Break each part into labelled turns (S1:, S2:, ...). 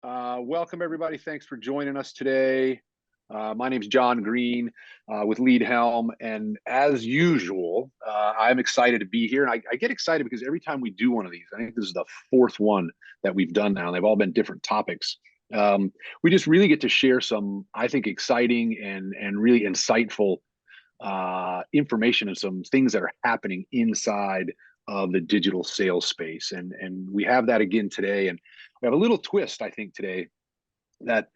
S1: Welcome, everybody. Thanks for joining us today. My name is John Green with Lead Helm. And as usual, I'm excited to be here. And I get excited because every time we do one of these, I think this is the fourth one that we've done now. They've all been different topics. We just really get to share some, I think, exciting and really insightful information and some things that are happening inside of the digital sales space. And we have that again today. And we have a little twist, I think, today that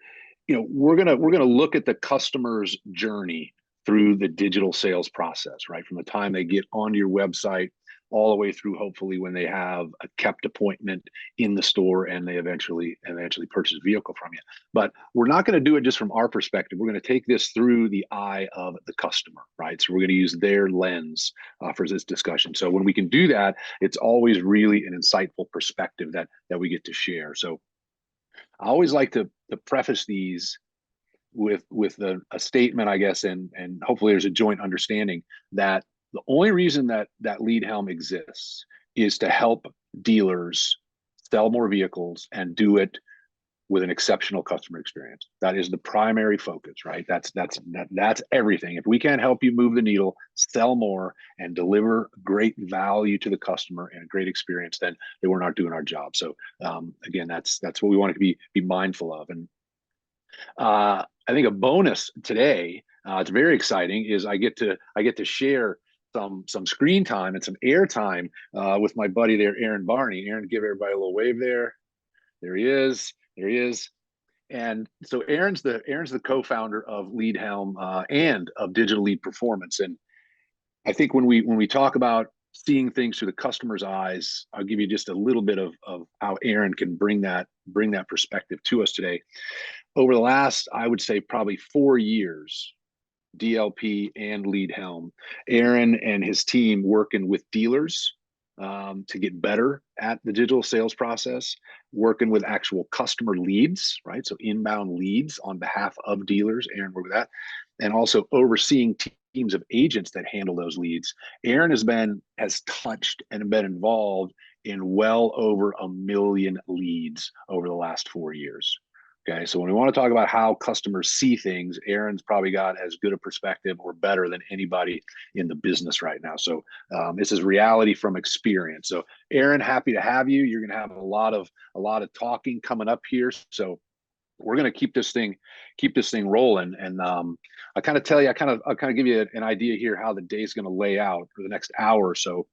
S1: we're gonna look at the customer's journey through the digital sales process, right? From the time they get onto your website all the way through, hopefully, when they have a kept appointment in the store and they eventually purchase a vehicle from you. But we're not going to do it just from our perspective. We're going to take this through the eye of the customer, right? So we're going to use their lens for this discussion. So when we can do that, it's always really an insightful perspective that we get to share. So I always like to preface these with a statement, I guess, and hopefully there's a joint understanding that the only reason that Lead Helm exists is to help dealers sell more vehicles and do it with an exceptional customer experience. That is the primary focus, right? That's everything. If we can't help you move the needle, sell more, and deliver great value to the customer and a great experience, then we're not doing our job. So again, that's what we want to be mindful of. And I think a bonus today, it's very exciting, is I get to share some screen time and some air time with my buddy there, Aaron Barney. Aaron, give everybody a little wave there. There he is. There he is. And so Aaron's the co-founder of Lead Helm and of Digital Lead Performance. And I think when we talk about seeing things through the customer's eyes, I'll give you just a little bit of how Aaron can bring that perspective to us today. Over the last, I would say, probably 4 years, DLP and Lead Helm, Aaron and his team working with dealers to get better at the digital sales process, working with actual customer leads, right? So inbound leads on behalf of dealers. Aaron worked with that, and also overseeing teams of agents that handle those leads. Aaron has touched and been involved in well over 1 million leads over the last 4 years. Okay, so when we want to talk about how customers see things, Aaron's probably got as good a perspective or better than anybody in the business right now. So this is reality from experience. So Aaron, happy to have you. You're going to have a lot of talking coming up here. So we're going to keep this thing rolling. And I kind of tell you, I'll kind of give you an idea here how the day is going to lay out for the next hour or so.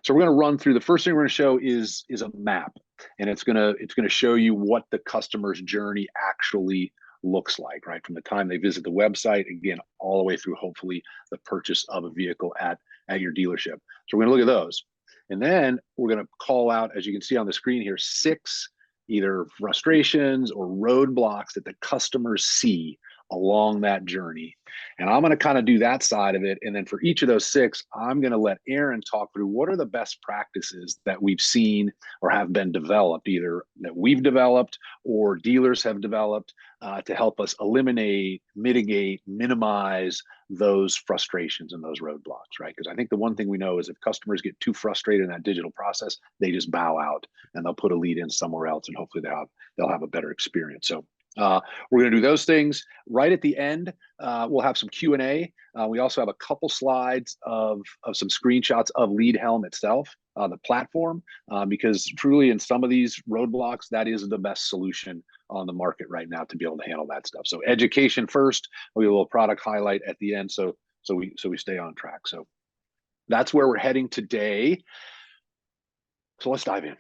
S1: So we're going to run through. The first thing we're going to show is a map, and it's going to show you what the customer's journey actually looks like, right? From the time they visit the website, again, all the way through, hopefully, the purchase of a vehicle at your dealership. So we're going to look at those. And then we're going to call out, as you can see on the screen here, 6 either frustrations or roadblocks that the customers see along that journey. And I'm going to kind of do that side of it. And then for each of those 6, I'm going to let Aaron talk through what are the best practices that we've seen or have been developed, either that we've developed or dealers have developed to help us eliminate, mitigate, minimize those frustrations and those roadblocks, right? Because I think the one thing we know is if customers get too frustrated in that digital process, they just bow out and they'll put a lead in somewhere else, and hopefully they'll have a better experience. So we're going to do those things. Right at the end, we'll have some Q&A. We also have a couple slides of some screenshots of Lead Helm itself, the platform, because truly in some of these roadblocks, that is the best solution on the market right now to be able to handle that stuff. So education first, we have a little product highlight at the end, so we stay on track. So that's where we're heading today. So let's dive in.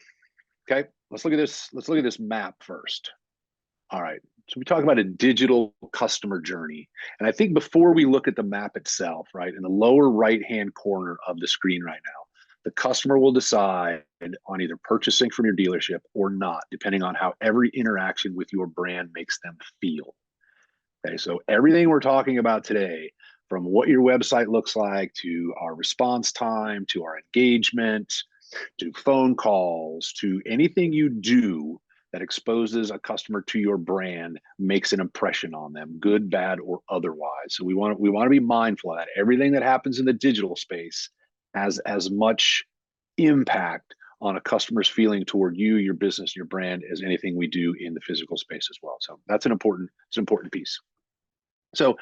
S1: Okay, let's look at this. Let's look at this map first. All right, so we talk about a digital customer journey. And I think before we look at the map itself, right, in the lower right-hand corner of the screen right now, the customer will decide on either purchasing from your dealership or not, depending on how every interaction with your brand makes them feel. Okay, so everything we're talking about today, from what your website looks like, to our response time, to our engagement, to phone calls, to anything you do that exposes a customer to your brand, makes an impression on them, good, bad, or otherwise. So we want to be mindful of that. Everything that happens in the digital space has as much impact on a customer's feeling toward you, your business, your brand as anything we do in the physical space as well. So that's it's an important piece. So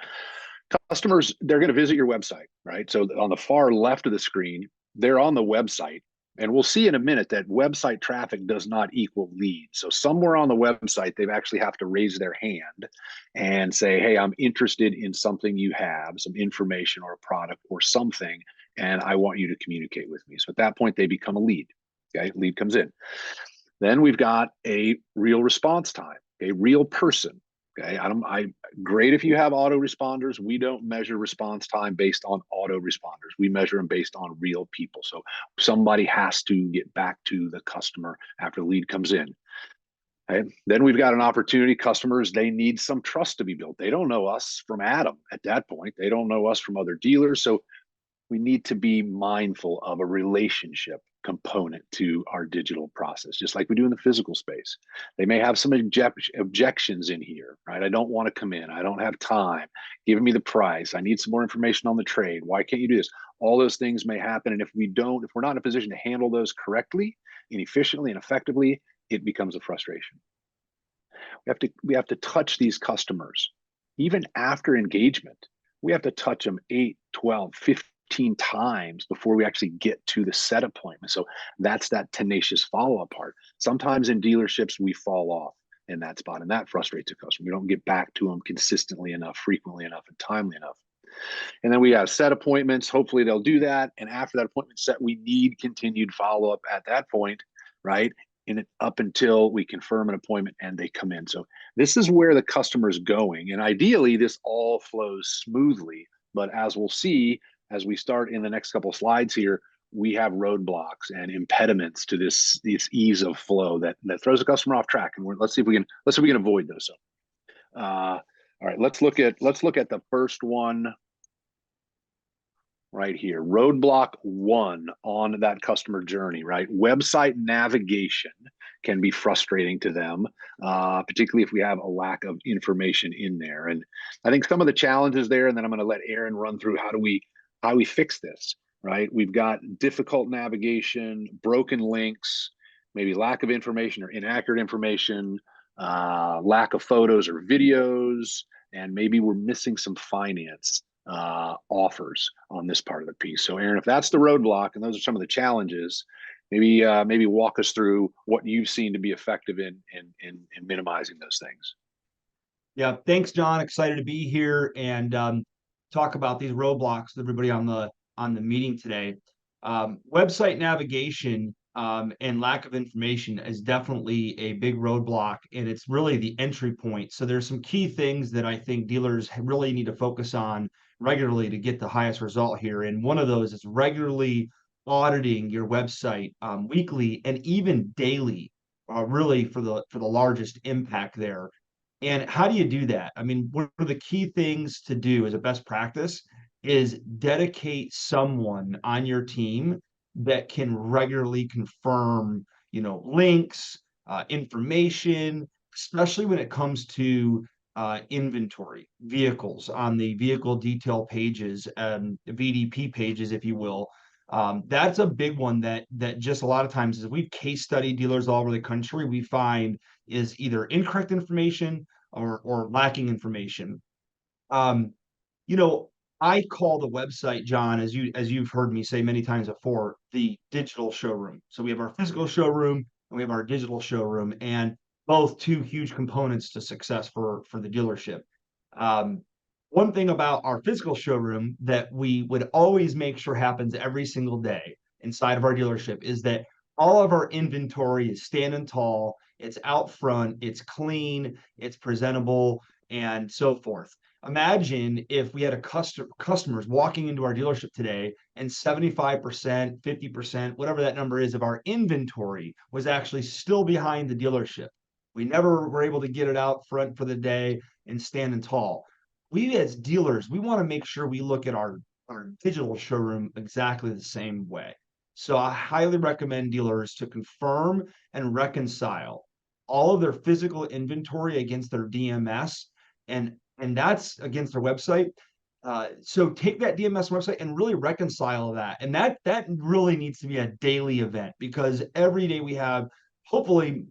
S1: customers, they're going to visit your website, right? So on the far left of the screen, they're on the website. And we'll see in a minute that website traffic does not equal leads. So somewhere on the website, they actually have to raise their hand and say, hey, I'm interested in something you have, some information or a product or something, and I want you to communicate with me. So at that point, they become a lead. Okay, lead comes in. Then we've got a real response time, a real person. Okay, great if you have autoresponders. We don't measure response time based on autoresponders. We measure them based on real people. So somebody has to get back to the customer after the lead comes in. Okay? Then we've got an opportunity. Customers, they need some trust to be built. They don't know us from Adam at that point. They don't know us from other dealers. So we need to be mindful of a relationship component to our digital process, just like we do in the physical space. They may have some objections in here, right? I don't want to come in. I don't have time. Give me the price. I need some more information on the trade. Why can't you do this? All those things may happen. And if we're not in a position to handle those correctly and efficiently and effectively, it becomes a frustration. We have to touch these customers. Even after engagement, we have to touch them 8, 12, 15 times before we actually get to the set appointment. So that's that tenacious follow-up part. Sometimes in dealerships, we fall off in that spot, and that frustrates a customer. We don't get back to them consistently enough, frequently enough, and timely enough. And then we have set appointments. Hopefully they'll do that. And after that appointment set, we need continued follow-up at that point, right? And up until we confirm an appointment and they come in. So this is where the customer is going. And ideally, this all flows smoothly. But as we'll see, as we start in the next couple of slides here, we have roadblocks and impediments to this ease of flow that throws the customer off track. And let's see if we can avoid those. So, all right, let's look at the first one right here. Roadblock 1 on that customer journey, right? Website navigation can be frustrating to them, particularly if we have a lack of information in there. And I think some of the challenges there, and then I'm going to let Aaron run through how we fix this, right? We've got difficult navigation, broken links, maybe lack of information or inaccurate information, lack of photos or videos, and maybe we're missing some finance offers on this part of the piece. So Aaron, if that's the roadblock and those are some of the challenges, maybe walk us through what you've seen to be effective in minimizing those things.
S2: Yeah, thanks, John. Excited to be here and talk about these roadblocks with everybody on the meeting today. Website navigation and lack of information is definitely a big roadblock, and it's really the entry point. So there's some key things that I think dealers really need to focus on regularly to get the highest result here. And one of those is regularly auditing your website weekly and even daily, really for the largest impact there. And how do you do that? I mean, one of the key things to do as a best practice is dedicate someone on your team that can regularly confirm, links, information, especially when it comes to inventory, vehicles on the vehicle detail pages, VDP pages, if you will. That's a big one that just a lot of times, as we've case studied dealers all over the country, we find is either incorrect information or lacking information. I call the website, John, as you've heard me say many times before, the digital showroom. So we have our physical showroom and we have our digital showroom, and both two huge components to success for the dealership. One thing about our physical showroom that we would always make sure happens every single day inside of our dealership is that all of our inventory is standing tall, it's out front, it's clean, it's presentable, and so forth. Imagine if we had customers walking into our dealership today and 75%, 50%, whatever that number is of our inventory was actually still behind the dealership. We never were able to get it out front for the day and standing tall. We as dealers, we want to make sure we look at our digital showroom exactly the same way. So I highly recommend dealers to confirm and reconcile all of their physical inventory against their DMS and that's against their website. So take that DMS website and really reconcile that. And that really needs to be a daily event, because every day we have hopefully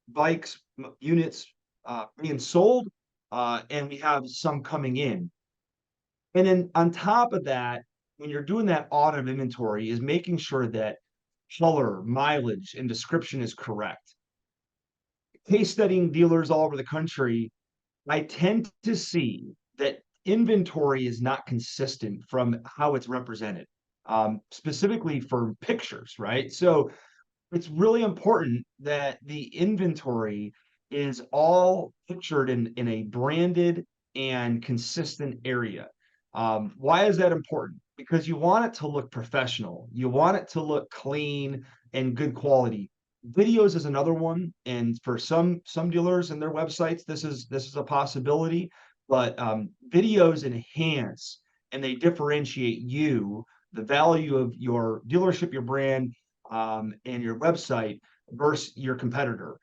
S2: bikes, units being sold, and we have some coming in. And then on top of that, when you're doing that audit of inventory, is making sure that color, mileage, and description is correct. Case studying dealers all over the country, I tend to see that inventory is not consistent from how it's represented, specifically for pictures, right? So it's really important that the inventory is all pictured in a branded and consistent area. Why is that important? Because you want it to look professional. You want it to look clean and good quality. Videos is another one, and for some dealers and their websites, this is a possibility. But videos enhance and they differentiate you, the value of your dealership, your brand, and your website versus your competitor.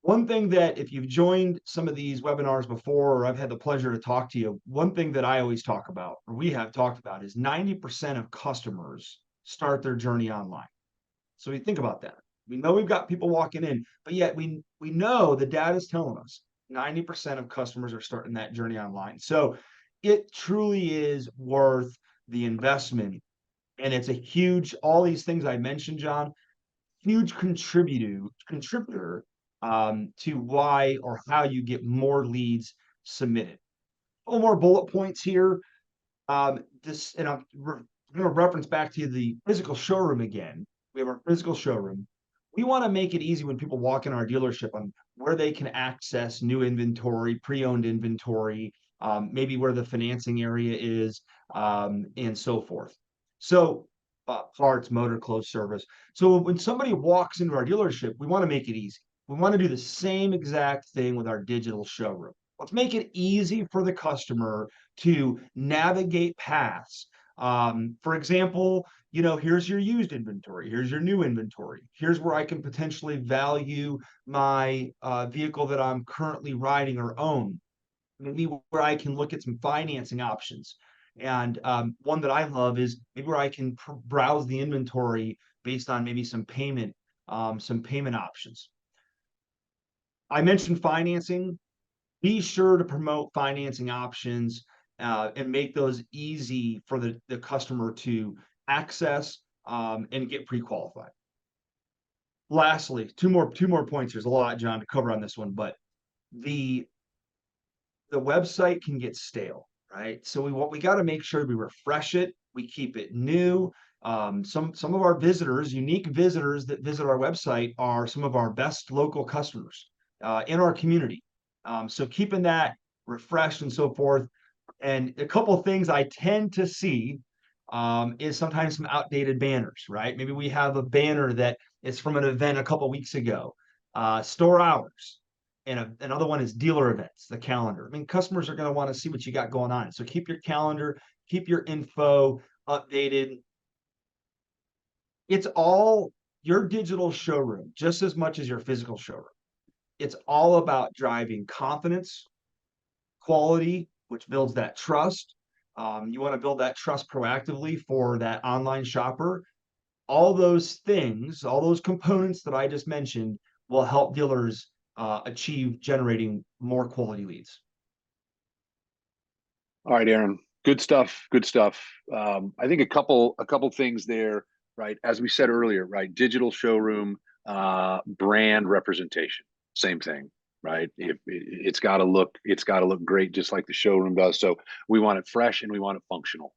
S2: One thing that, if you've joined some of these webinars before, or I've had the pleasure to talk to you, one thing that I always talk about, or we have talked about, is 90% of customers start their journey online. So we think about that. We know we've got people walking in, but yet we know the data is telling us 90% of customers are starting that journey online. So it truly is worth the investment. And it's a huge, all these things I mentioned, John, huge contributor to why or how you get more leads submitted. A couple more bullet points here. This, and I'm going to reference back to the physical showroom again. We have our physical showroom. We want to make it easy when people walk in our dealership on where they can access new inventory, pre-owned inventory, maybe where the financing area is, and so forth. So parts, motor, clothes, service. So when somebody walks into our dealership, we want to make it easy. We want to do the same exact thing with our digital showroom. Let's make it easy for the customer to navigate paths. For example, here's your used inventory. Here's your new inventory. Here's where I can potentially value my vehicle that I'm currently riding or own. Maybe where I can look at some financing options. And one that I love is maybe where I can browse the inventory based on maybe some payment options. I mentioned financing. Be sure to promote financing options and make those easy for the customer to access and get pre-qualified. Lastly, two more points. There's a lot, John, to cover on this one, but the website can get stale, right? So we got to make sure we refresh it, we keep it new. Some of our visitors, unique visitors that visit our website, are some of our best local customers in our community. So keeping that refreshed and so forth. And a couple of things I tend to see is sometimes some outdated banners, right? Maybe we have a banner that is from an event a couple of weeks ago, store hours, and another one is dealer events, the calendar. I mean, customers are going to want to see what you got going on. So keep your calendar, keep your info updated. It's all your digital showroom, just as much as your physical showroom. It's all about driving confidence, quality, which builds that trust. You want to build that trust proactively for that online shopper. All those things, all those components that I just mentioned will help dealers achieve generating more quality leads.
S1: All right, Aaron. Good stuff. Good stuff. I think a couple things there, right? As we said earlier, right? Digital showroom, brand representation, same thing, right? It's got to look great, just like the showroom does. So we want it fresh and we want it functional,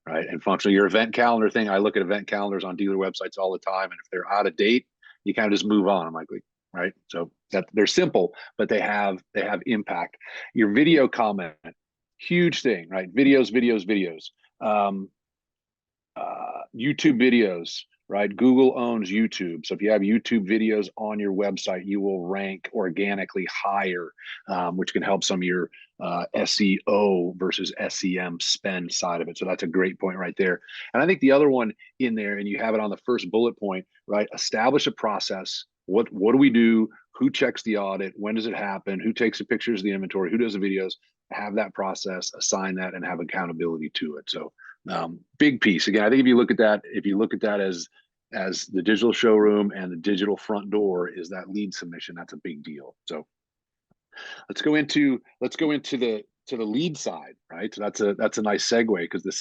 S1: right? And functional. Your event calendar thing, I look at event calendars on dealer websites all the time, and if they're out of date, you kind of just move on. I'm like, right? So that they're simple, but they have impact. Your video comment, huge thing, right? Videos. YouTube videos, right? Google owns YouTube. So if you have YouTube videos on your website, you will rank organically higher, which can help some of your SEO versus SEM spend side of it. So that's a great point right there. And I think the other one in there, and you have it on the first bullet point, right? Establish a process. What do we do? who checks the audit, when does it happen, who takes the pictures of the inventory, who does the videos, have that process, assign that, and have accountability to it. So big piece. Again, I think if you look at that as the digital showroom and the digital front door is that lead submission, that's a big deal. So let's go into the lead side, right? So that's a nice segue, because the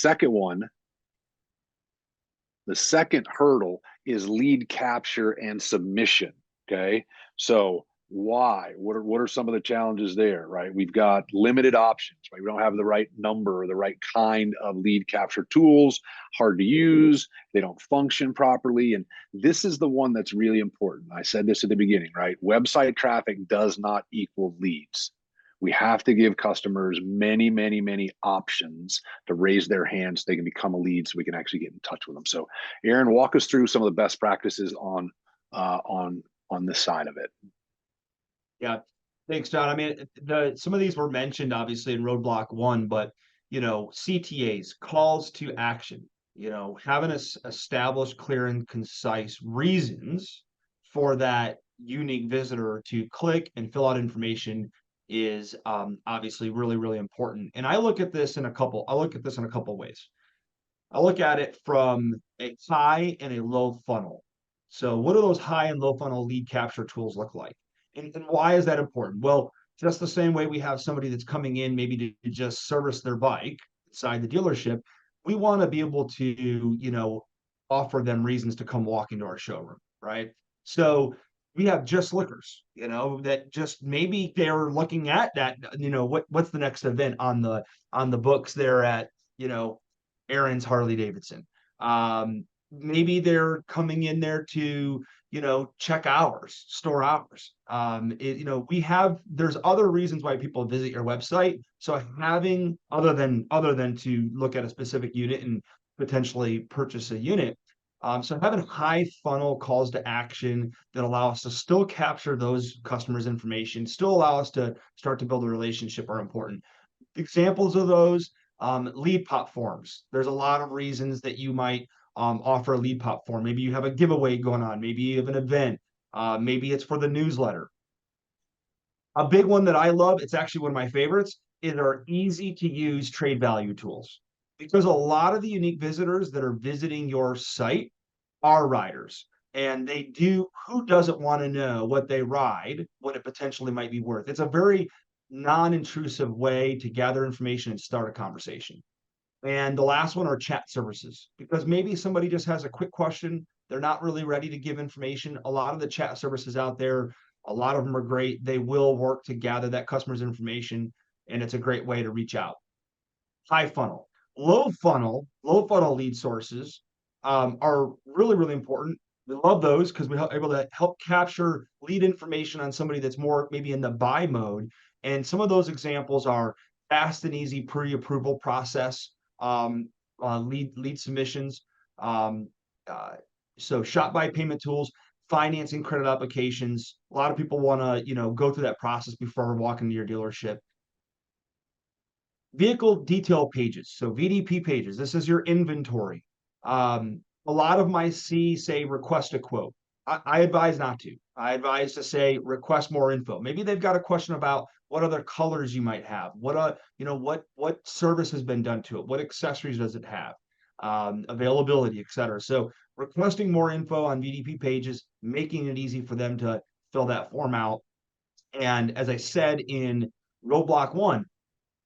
S1: second hurdle is lead capture and submission. Okay. So why? What are some of the challenges there, right? We've got limited options, right? We don't have the right number or the right kind of lead capture tools, hard to use, they don't function properly. And this is the one that's really important. I said this at the beginning, right? Website traffic does not equal leads. We have to give customers many, many, many options to raise their hands so they can become a lead, so we can actually get in touch with them. So Aaron, walk us through some of the best practices on this side of it.
S2: Yeah, thanks, John. I mean, some of these were mentioned obviously in Roadblock 1, but CTAs, calls to action, having established clear and concise reasons for that unique visitor to click and fill out information is obviously really, really important. And I look at this in a couple ways. I look at it from a high and a low funnel. So what do those high and low funnel lead capture tools look like? And why is that important? Well, just the same way we have somebody that's coming in maybe to just service their bike inside the dealership, we want to be able to, offer them reasons to come walk into our showroom, right? So we have just liquors, that just maybe they're looking at that, what's the next event on the books there at, Aaron's Harley Davidson. Maybe they're coming in there to, check hours, store hours. There's other reasons why people visit your website. So having other than to look at a specific unit and potentially purchase a unit. So having high funnel calls to action that allow us to still capture those customers' information, still allow us to start to build a relationship are important. Examples of those, lead pop forms. There's a lot of reasons that you might offer a lead pop form. Maybe you have a giveaway going on. Maybe you have an event. Maybe it's for the newsletter. A big one that I love, it's actually one of my favorites, is our easy to use trade value tools. Because a lot of the unique visitors that are visiting your site are riders. And who doesn't want to know what they ride, what it potentially might be worth? It's a very non-intrusive way to gather information and start a conversation. And the last one are chat services, because maybe somebody just has a quick question. They're not really ready to give information. A lot of the chat services out there, a lot of them are great. They will work to gather that customer's information, and it's a great way to reach out. High funnel. Low funnel lead sources are really, really important. We love those because we're able to help capture lead information on somebody that's more maybe in the buy mode. And some of those examples are fast and easy pre-approval process, lead submissions. So shop by payment tools, financing credit applications. A lot of people want to, go through that process before walking to your dealership. Vehicle detail pages, so VDP pages. This is your inventory. A lot of my say request a quote. I advise not to. I advise to say request more info. Maybe they've got a question about what other colors you might have. What service has been done to it? What accessories does it have? Availability, etc. So requesting more info on VDP pages, making it easy for them to fill that form out. And as I said in Roadblock 1,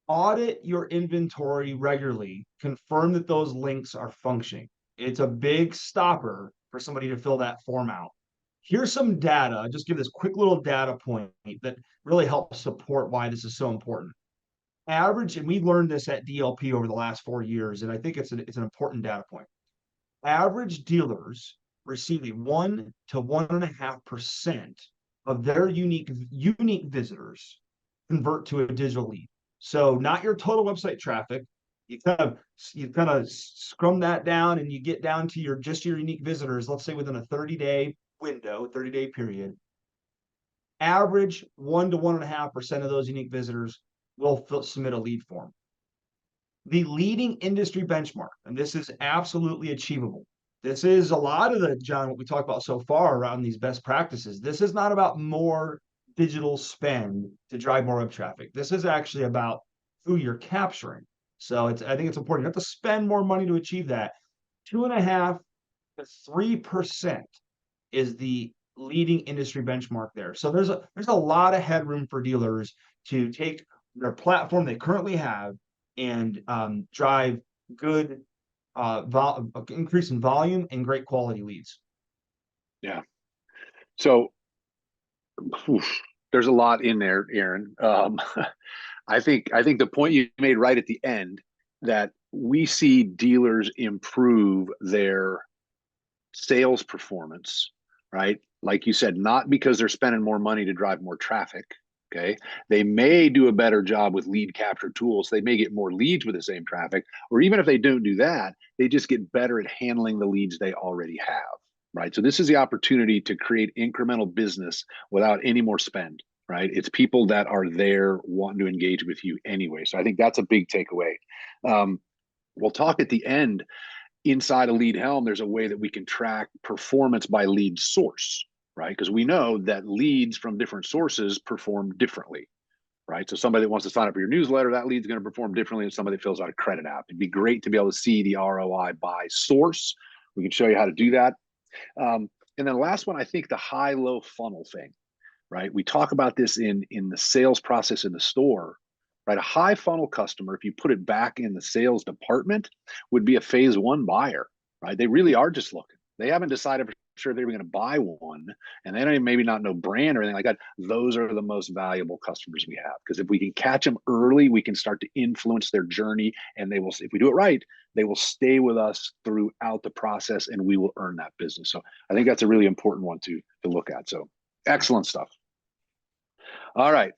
S2: audit your inventory regularly, confirm that those links are functioning. It's a big stopper for somebody to fill that form out. Here's some data, just give this quick little data point that really helps support why this is so important. Average, and we learned this at DLP over the last 4 years, and I think it's an important data point. Average dealers receive a 1 to 1.5% of their unique visitors convert to a digital lead. So not your total website traffic. You kind of scrum that down and you get down to your unique visitors, let's say within a 30-day window, 30-day period. Average 1 to 1.5% of those unique visitors will submit a lead form. The leading industry benchmark, and this is absolutely achievable, This is a lot of the, John, what we talk about so far around these best practices. This is not about more digital spend to drive more web traffic. This is actually about who you're capturing. So I think it's important. You have to spend more money to achieve that. 2.5 to 3% is the leading industry benchmark there. So there's a lot of headroom for dealers to take their platform they currently have and drive good increase in volume and great quality leads.
S1: Yeah. So oof, there's a lot in there, Aaron. I think the point you made right at the end, that we see dealers improve their sales performance, right? Like you said, not because they're spending more money to drive more traffic. Okay. They may do a better job with lead capture tools. They may get more leads with the same traffic, or even if they don't do that, they just get better at handling the leads they already have. Right. So this is the opportunity to create incremental business without any more spend. Right. It's people that are there wanting to engage with you anyway. So I think that's a big takeaway. Um, we'll talk at the end. Inside a lead helm, there's a way that we can track performance by lead source, right? Because we know that leads from different sources perform differently, right? So somebody that wants to sign up for your newsletter, that lead's going to perform differently than somebody that fills out a credit app. It'd be great to be able to see the ROI by source. We can show you how to do that. And then the last one, I think the high-low funnel thing, right? We talk about this in the sales process in the store, right? A high funnel customer, if you put it back in the sales department, would be a phase one buyer, right? They really are just looking. They haven't decided for sure they're going to buy one, and they don't maybe not know brand or anything like that. Those are the most valuable customers we have, because if we can catch them early, we can start to influence their journey, and they will, if we do it right, they will stay with us throughout the process, and we will earn that business. So I think that's a really important one to look at. So excellent stuff. All right,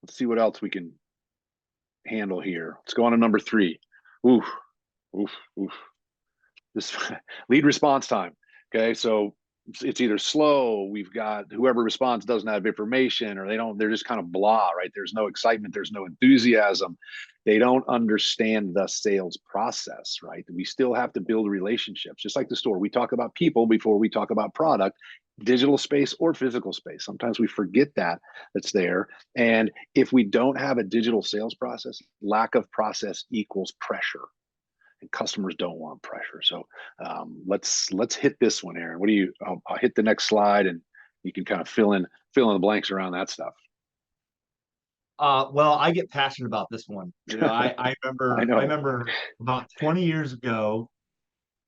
S1: let's see what else we can handle here. Let's go on to number 3. Oof, oof, oof. This lead response time. Okay, so it's either slow. We've got whoever responds doesn't have information, or they're just kind of blah, right? There's no excitement, there's no enthusiasm. They don't understand the sales process, right? We still have to build relationships, just like the store. We talk about people before we talk about product, digital space or physical space. Sometimes we forget that's there. And if we don't have a digital sales process, lack of process equals pressure, and customers don't want pressure. So let's hit this one, Aaron. What do you? I'll hit the next slide, and you can kind of fill in the blanks around that stuff.
S2: Well, I get passionate about this one. I
S1: I
S2: remember I
S1: know.
S2: remember about 20 years ago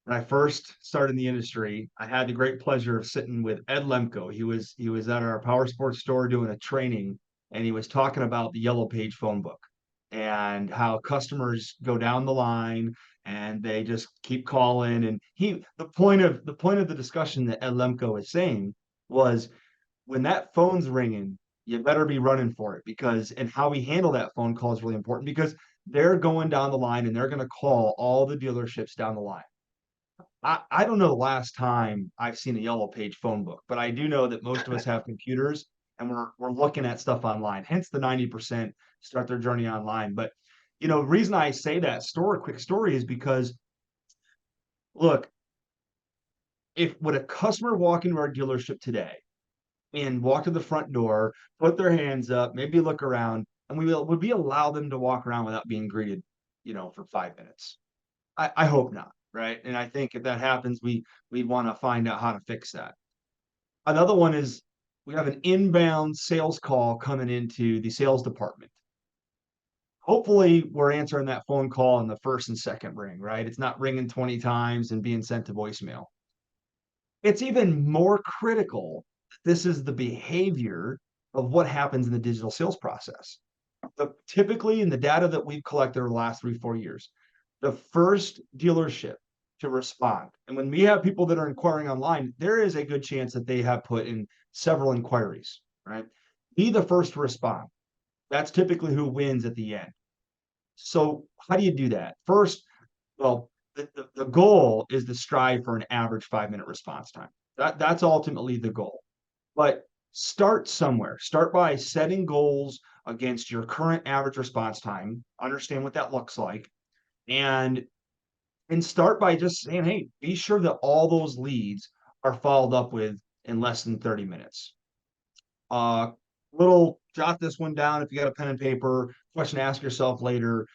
S2: when I first started in the industry, I had the great pleasure of sitting with Ed Lemko. He was at our power sports store doing a training, and he was talking about the Yellow Page phone book and how customers go down the line and they just keep calling. And the point of the discussion that Ed Lemko is saying was, when that phone's ringing, you better be running for it, because and how we handle that phone call is really important, because they're going down the line and they're going to call all the dealerships down the line. I don't know the last time I've seen a Yellow Page phone book, but I do know that most of us have computers and we're looking at stuff online. Hence the 90% start their journey online. But the reason I say that quick story is because, look, if would a customer walk into our dealership today and walk to the front door, put their hands up, maybe look around, and would we allow them to walk around without being greeted, for 5 minutes? I hope not, right? And I think if that happens, we want to find out how to fix that. Another one is, we have an inbound sales call coming into the sales department. Hopefully, we're answering that phone call in the first and second ring, right? It's not ringing 20 times and being sent to voicemail. It's even more critical that this is the behavior of what happens in the digital sales process. Typically, in the data that we've collected over the last 3-4 years, the first dealership to respond, and when we have people that are inquiring online, there is a good chance that they have put in several inquiries, right? Be the first to respond. That's typically who wins at the end. So how do you do that? First, well, the goal is to strive for an average 5-minute response time. That's ultimately the goal. But start somewhere. Start by setting goals against your current average response time. Understand what that looks like, and and start by just saying, hey, be sure that all those leads are followed up with in less than 30 minutes. Little jot this one down if you got a pen and paper. Question to ask yourself later: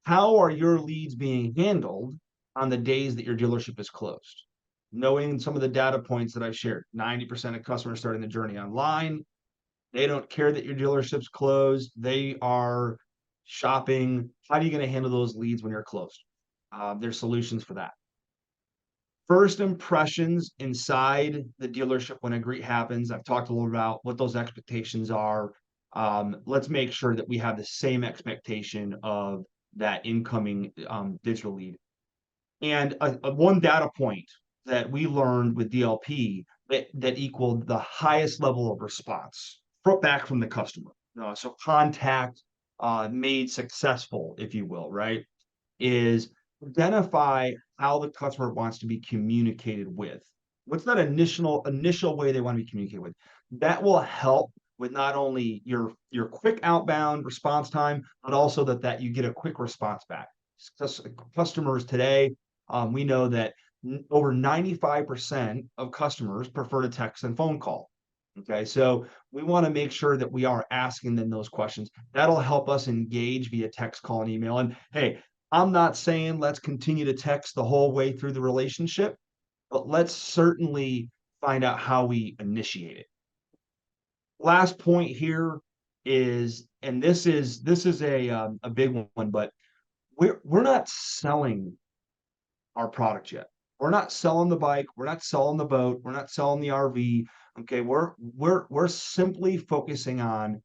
S2: how are your leads being handled on the days that your dealership is closed? Knowing some of the data points that I've shared, 90% of customers starting the journey online. They don't care that your dealership's closed. They are shopping. How are you going to handle those leads when you're closed? There's solutions for that. First impressions inside the dealership when a greet happens. I've talked a little about what those expectations are. Let's make sure that we have the same expectation of that incoming digital lead. And one data point that we learned with DLP that equaled the highest level of response back from the customer. So contact made successful, if you will, right? Is identify how the customer wants to be communicated with. What's that initial way they want to be communicated with? That will help with not only your quick outbound response time, but also that you get a quick response back. Customers today, we know that over 95% of customers prefer to text and phone call. Okay, so we want to make sure that we are asking them those questions. That'll help us engage via text, call, and email. And hey, I'm not saying let's continue to text the whole way through the relationship, but let's certainly find out how we initiate it. Last point here is, and this is a big one, but we're not selling our product yet. We're not selling the bike. We're not selling the boat. We're not selling the RV. Okay, we're simply focusing on,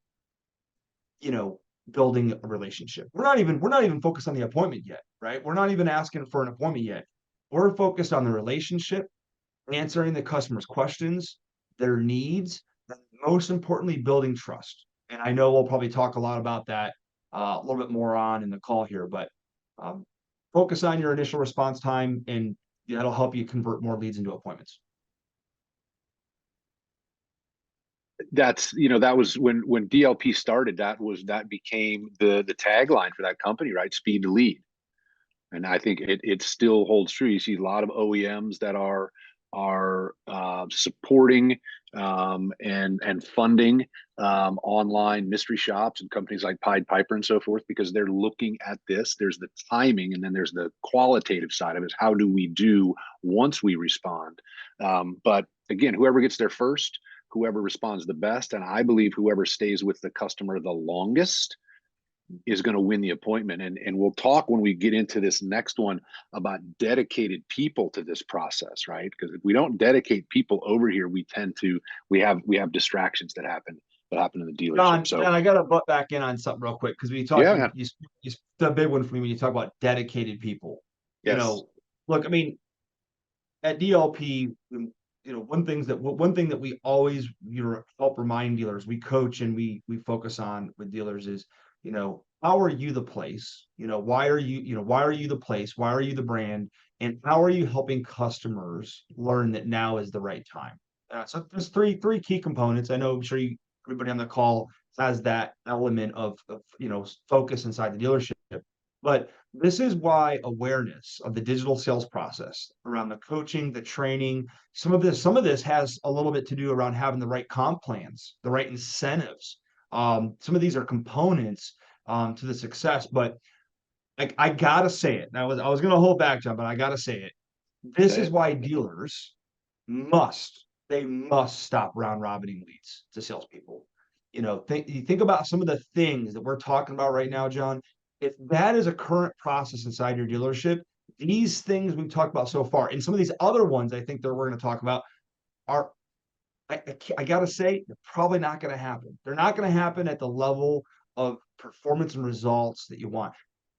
S2: building a relationship. We're not even focused on the appointment yet, right? We're not even asking for an appointment yet. We're focused on the relationship, answering the customer's questions, their needs, and most importantly, building trust. And I know we'll probably talk a lot about that a little bit more on in the call here, but focus on your initial response time, and that'll help you convert more leads into appointments.
S1: That's that was when DLP started. That became the tagline for that company, right? Speed to lead. And I think it still holds true. You see a lot of OEMs that are supporting and funding online mystery shops and companies like Pied Piper and so forth, because they're looking at this. There's the timing, and then there's the qualitative side of it. How do we do once we respond? But again, whoever gets there first, whoever responds the best, and I believe whoever stays with the customer the longest is going to win the appointment. And we'll talk when we get into this next one about dedicated people to this process, right? Because if we don't dedicate people over here, we have distractions that happen in the dealership.
S2: John, I got to butt back in on something real quick, because we talked.
S1: Yeah,
S2: You the big one for me when you talk about dedicated people.
S1: yes.
S2: Look, I mean, at DLP, one thing that we always help remind dealers, we coach and we focus on with dealers is, how are you the place? Why are you the place? Why are you the brand? And how are you helping customers learn that now is the right time? So there's three key components. I know, I'm sure everybody on the call has that element of focus inside the dealership. But this is why awareness of the digital sales process around the coaching, the training, some of this has a little bit to do around having the right comp plans, the right incentives. Some of these are components to the success, but I gotta say it. I was gonna hold back, John, but I gotta say it. This is why dealers must stop round robining leads to salespeople. You think about some of the things that we're talking about right now, John. If that is a current process inside your dealership, these things we've talked about so far, and some of these other ones I think that we're going to talk about are, I got to say, they're probably not going to happen. They're not going to happen at the level of performance and results that you want.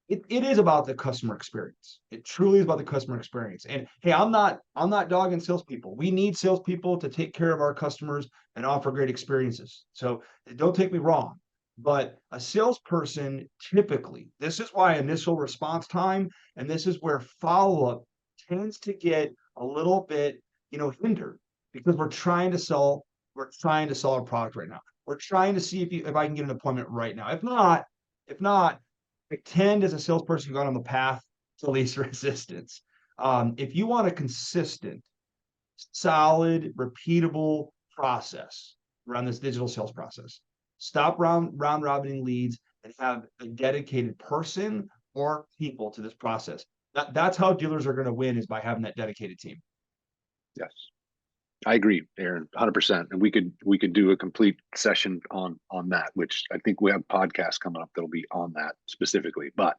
S2: It is about the customer experience. It truly is about the customer experience. And hey, I'm not dogging salespeople. We need salespeople to take care of our customers and offer great experiences. So don't take me wrong. But a salesperson, typically, this is why initial response time, and this is where follow-up tends to get a little bit, hindered, because we're trying to sell our product right now. We're trying to see if I can get an appointment right now. If not, I tend as a salesperson to go on the path to least resistance. If you want a consistent, solid, repeatable process around this digital sales process, stop round robining leads and have a dedicated person or people to this process. That's how dealers are going to win, is by having that dedicated team.
S1: Yes. I agree, Aaron, 100%. And we could do a complete session on that, which I think we have podcasts coming up that'll be on that specifically. But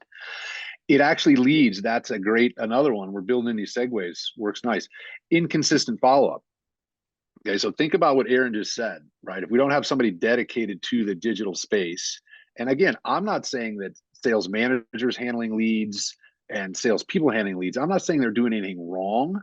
S1: it actually leads. That's a great another one. We're building these segues. Works nice. Inconsistent follow up. Okay, so think about what Aaron just said, right? If we don't have somebody dedicated to the digital space, and again, I'm not saying that sales managers handling leads and salespeople handling leads, I'm not saying they're doing anything wrong,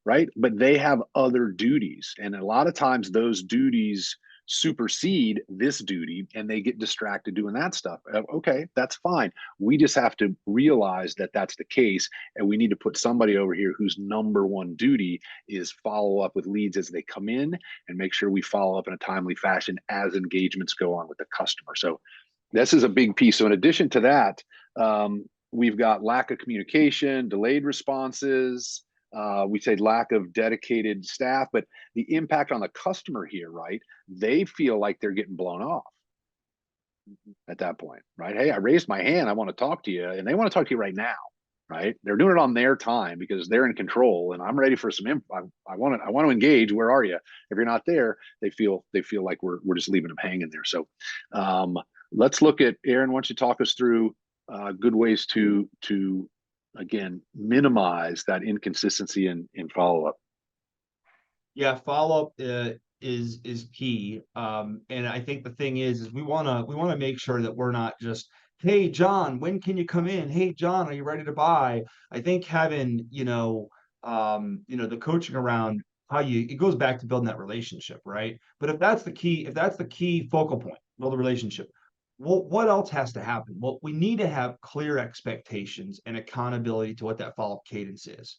S1: right? But they have other duties. And a lot of times those duties supersede this duty and they get distracted doing that stuff. Okay, that's fine. We just have to realize that that's the case. And we need to put somebody over here whose number one duty is follow up with leads as they come in and make sure we follow up in a timely fashion as engagements go on with the customer. So this is a big piece. So in addition to that, we've got lack of communication, delayed responses, we say lack of dedicated staff, but the impact on the customer here, right? They feel like they're getting blown off at that point, right? Hey, I raised my hand. I want to talk to you. And they want to talk to you right now, right? They're doing it on their time because they're in control and I'm ready for some info. I want to engage. Where are you? If you're not there, they feel like we're just leaving them hanging there. So let's look at, Aaron, why don't you talk us through good ways to again minimize that inconsistency in follow-up.
S2: Yeah, follow-up is key. And I think the thing is we wanna make sure that we're not just, hey John, when can you come in? Hey John, are you ready to buy? I think having, the coaching around it goes back to building that relationship, right? But if that's the key focal point, build a relationship. What else has to happen? Well, we need to have clear expectations and accountability to what that follow-up cadence is.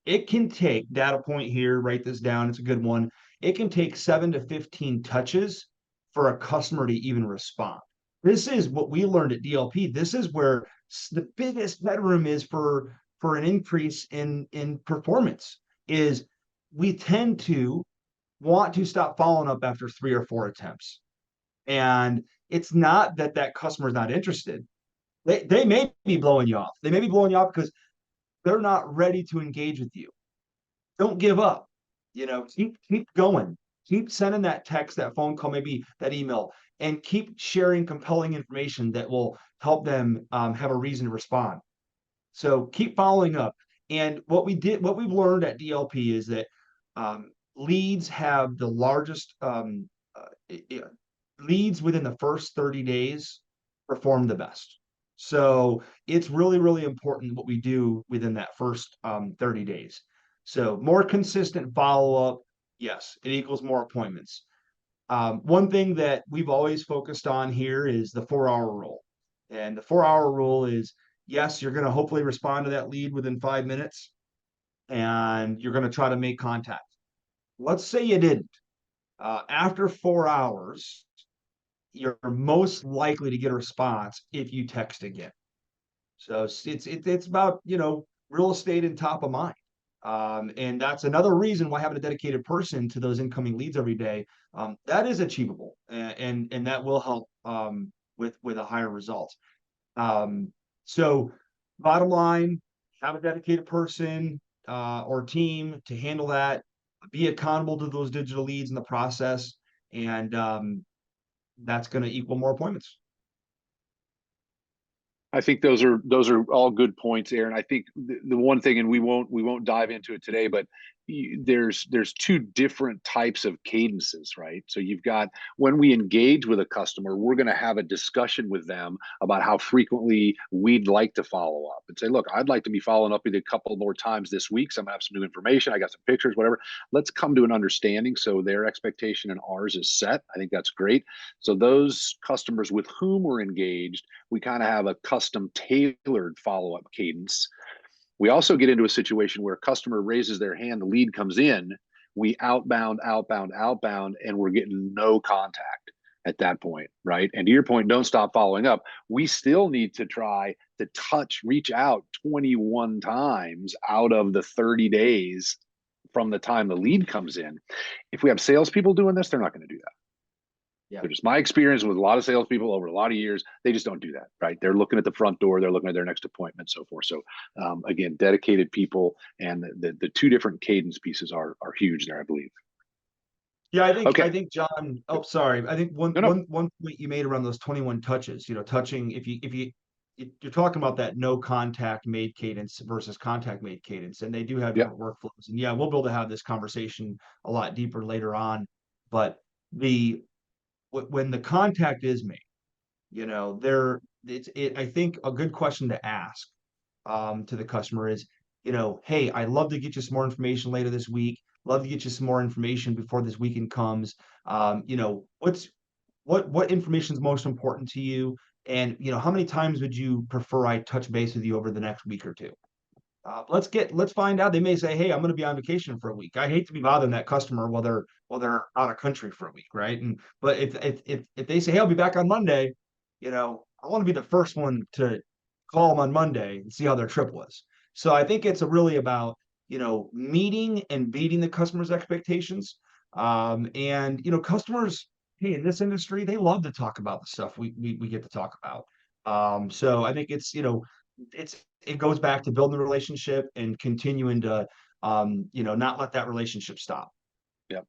S2: It can take, data point here, write this down, it's a good one. It can take 7 to 15 touches for a customer to even respond. This is what we learned at DLP. This is where the biggest bedroom is for an increase in performance. Is we tend to want to stop following up after 3 or 4 attempts. And it's not that that customer is not interested. They may be blowing you off. They may be blowing you off because they're not ready to engage with you. Don't give up. Keep going. Keep sending that text, that phone call, maybe that email, and keep sharing compelling information that will help them have a reason to respond. So keep following up. And what we've learned at DLP is that leads have the largest leads within the first 30 days perform the best. So it's really, really important what we do within that first 30 days. So more consistent follow-up, yes, it equals more appointments. One thing that we've always focused on here is the 4-hour rule. And the 4-hour rule is, yes, you're going to hopefully respond to that lead within 5 minutes, and you're going to try to make contact. Let's say you didn't. After 4 hours, you're most likely to get a response if you text again. So it's about, real estate and top of mind. And that's another reason why having a dedicated person to those incoming leads every day, that is achievable, and that will help with a higher result. So bottom line, have a dedicated person or team to handle that. Be accountable to those digital leads in the process, and that's going to equal more appointments.
S1: I think those are all good points, Aaron. I think the one thing, and we won't dive into it today, but there's two different types of cadences, right? So you've got, when we engage with a customer, we're going to have a discussion with them about how frequently we'd like to follow up and say, look, I'd like to be following up with you a couple more times this week. So I'm gonna have some new information. I got some pictures, whatever. Let's come to an understanding. So their expectation and ours is set. I think that's great. So those customers with whom we're engaged, we kind of have a custom tailored follow-up cadence. We also get into a situation where a customer raises their hand, the lead comes in, we outbound, and we're getting no contact. at that point, right? And to your point, don't stop following up. We still need to try to reach out 21 times out of the 30 days from the time the lead comes in. If we have salespeople doing this, they're not going to do that.
S2: Yeah.
S1: So just my experience with a lot of salespeople over a lot of years, they just don't do that, right? They're looking at the front door, they're looking at their next appointment, so forth. So again, dedicated people and the two different cadence pieces are huge there, I believe.
S2: Yeah,
S1: Okay.
S2: I think John, oh sorry. I think
S1: No, no.
S2: one point you made around those 21 touches, touching if you're talking about that no contact made cadence versus contact made cadence, and they do have
S1: Yeah.
S2: different workflows. And yeah, we'll be able to have this conversation a lot deeper later on. But the when the contact is made, I think a good question to ask to the customer is, hey, I'd love to get you some more information later this week. Love to get you some more information before this weekend comes. What information is most important to you? And how many times would you prefer I touch base with you over the next week or two? Let's find out. They may say, hey, I'm going to be on vacation for a week. I hate to be bothering that customer while they're out of country for a week, right? But if they say, hey, I'll be back on Monday, I want to be the first one to call them on Monday and see how their trip was. So I think it's really about meeting and beating the customer's expectations. And customers, hey, in this industry, they love to talk about the stuff we get to talk about. So I think it goes back to building the relationship and continuing to not let that relationship stop.
S1: Yeah.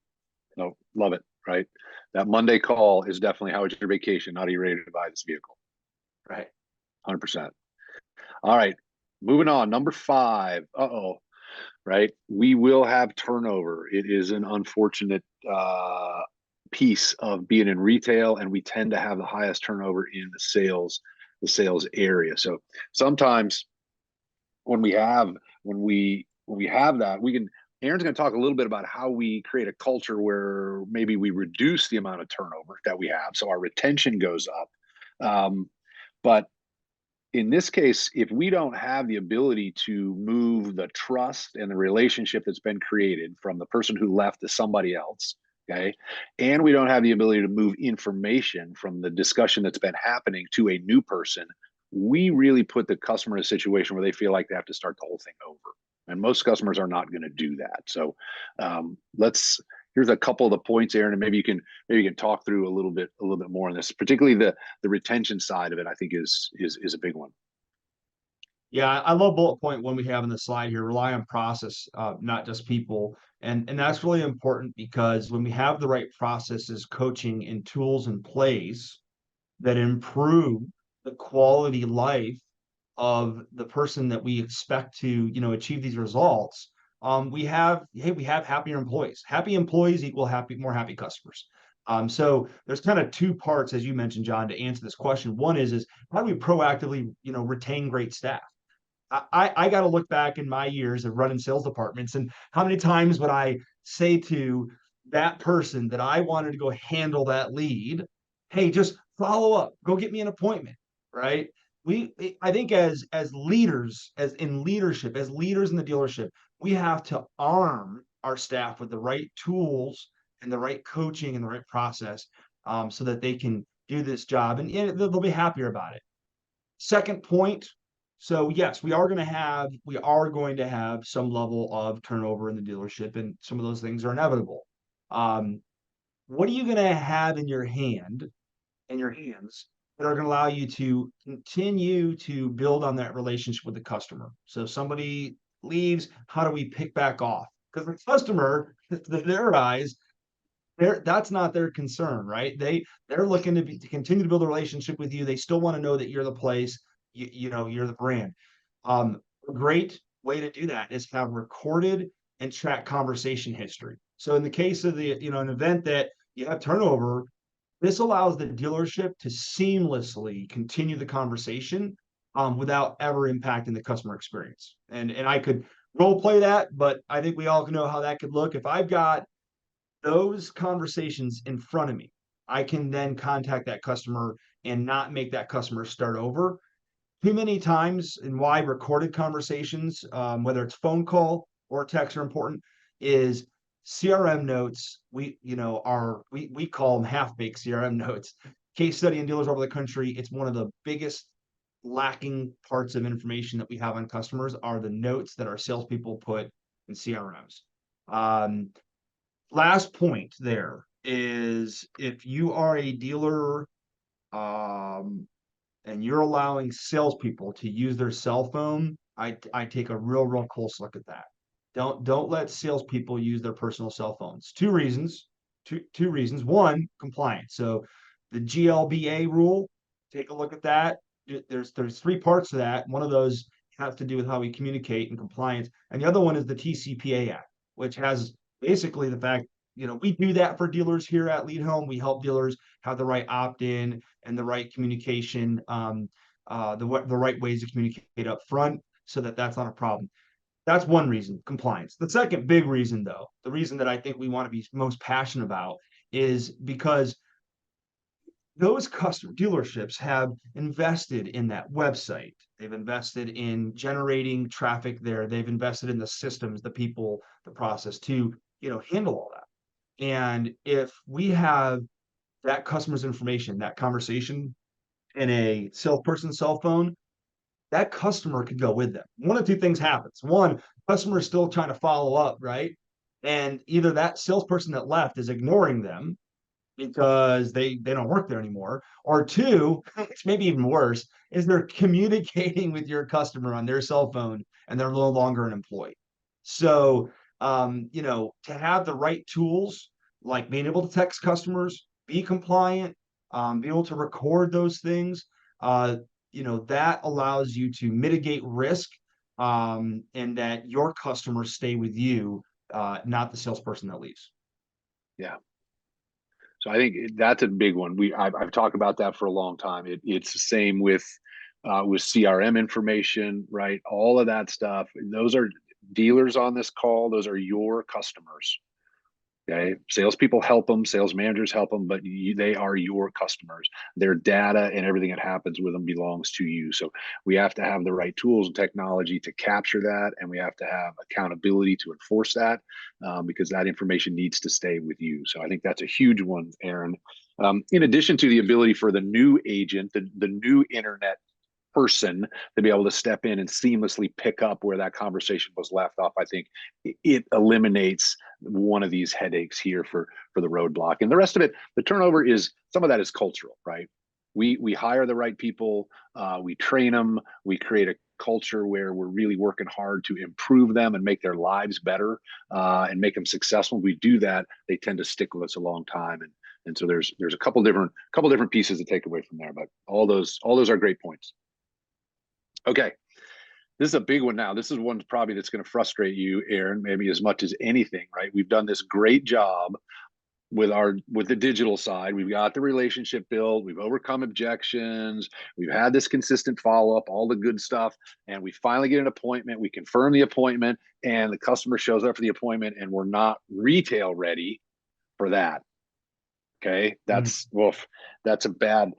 S1: No, love it. Right. That Monday call is definitely how is your vacation? Not are you ready to buy this vehicle?
S2: Right.
S1: 100%. All right. Moving on. Number 5. Right. We will have turnover. It is an unfortunate piece of being in retail, and we tend to have the highest turnover in the sales area. So sometimes when we have that, we can. Aaron's going to talk a little bit about how we create a culture where maybe we reduce the amount of turnover that we have, so our retention goes up. But in this case, if we don't have the ability to move the trust and the relationship that's been created from the person who left to somebody else, okay, and we don't have the ability to move information from the discussion that's been happening to a new person, we really put the customer in a situation where they feel like they have to start the whole thing over. And most customers are not going to do that. So here's a couple of the points, Aaron, and maybe you can talk through a little bit more on this, particularly the retention side of it. I think is a big one.
S2: Yeah, I love bullet point one we have in the slide here. Rely on process, not just people, and that's really important because when we have the right processes, coaching, and tools in place that improve the quality life of the person that we expect to achieve these results, we have happier employees. Happy employees equal more happy customers. So there's kind of two parts, as you mentioned, John, to answer this question. One is how do we proactively retain great staff? I got to look back in my years of running sales departments, and how many times would I say to that person that I wanted to go handle that lead, hey, just follow up, go get me an appointment, right? I think as leaders, as in leadership, as leaders in the dealership, we have to arm our staff with the right tools and the right coaching and the right process, so that they can do this job, and they'll be happier about it. Second point, so yes, we are going to have some level of turnover in the dealership, and some of those things are inevitable. What are you going to have in your hands that are going to allow you to continue to build on that relationship with the customer? So if somebody leaves, how do we pick back off? Because the customer, in their eyes, that's not their concern, right? They're looking to continue to build a relationship with you. They still want to know that you're the place, you're the brand. A great way to do that is have recorded and track conversation history. So in the case of an event that you have turnover, this allows the dealership to seamlessly continue the conversation, without ever impacting the customer experience. And I could role play that, but I think we all know how that could look. If I've got those conversations in front of me, I can then contact that customer and not make that customer start over. Too many times, and why recorded conversations, whether it's phone call or text, are important, is CRM notes, we call them half-baked CRM notes. Case study dealers over the country, it's one of the biggest lacking parts of information that we have on customers are the notes that our salespeople put in CRMs. Last point there is if you are a dealer and you're allowing salespeople to use their cell phone, I take a real close look at that. Don't let salespeople use their personal cell phones. Two reasons. Two reasons. One, compliance. So the GLBA rule, take a look at that. There's three parts to that. One of those has to do with how we communicate and compliance, and the other one is the TCPA Act, which has basically the fact, we do that for dealers here at Lead Home. We help dealers have the right opt-in and the right communication, the right ways to communicate up front so that that's not a problem. That's one reason, compliance. The second big reason, though, the reason that I think we want to be most passionate about is because those customer dealerships have invested in that website. They've invested in generating traffic there. They've invested in the systems, the people, the process to, handle all that. And if we have that customer's information, that conversation in a salesperson's cell phone, that customer could go with them. One of two things happens. One, customer is still trying to follow up, right? And either that salesperson that left is ignoring them because they don't work there anymore, or two, which may be even worse, is they're communicating with your customer on their cell phone and they're no longer an employee. So to have the right tools, like being able to text customers, be compliant, be able to record those things, that allows you to mitigate risk, and that your customers stay with you, not the salesperson that leaves.
S1: Yeah. So I think that's a big one. I've talked about that for a long time. It's the same with CRM information, right? All of that stuff. Those are dealers on this call. Those are your customers. Okay, salespeople help them, sales managers help them, but they are your customers. Their data and everything that happens with them belongs to you. So we have to have the right tools and technology to capture that, and we have to have accountability to enforce that, because that information needs to stay with you. So I think that's a huge one, Aaron. In addition to the ability for the new agent, the new internet person to be able to step in and seamlessly pick up where that conversation was left off, I think it eliminates one of these headaches here for the roadblock. And the rest of it, the turnover is, some of that is cultural, right? We hire the right people, we train them, we create a culture where we're really working hard to improve them and make their lives better, and make them successful. We do that, they tend to stick with us a long time. And so there's a couple different pieces to take away from there, but all those are great points. Okay, this is a big one now. This is one probably that's going to frustrate you, Aaron, maybe as much as anything, right? We've done this great job with the digital side. We've got the relationship built. We've overcome objections. We've had this consistent follow-up, all the good stuff. And we finally get an appointment. We confirm the appointment and the customer shows up for the appointment and we're not retail ready for that. Okay, that's a bad.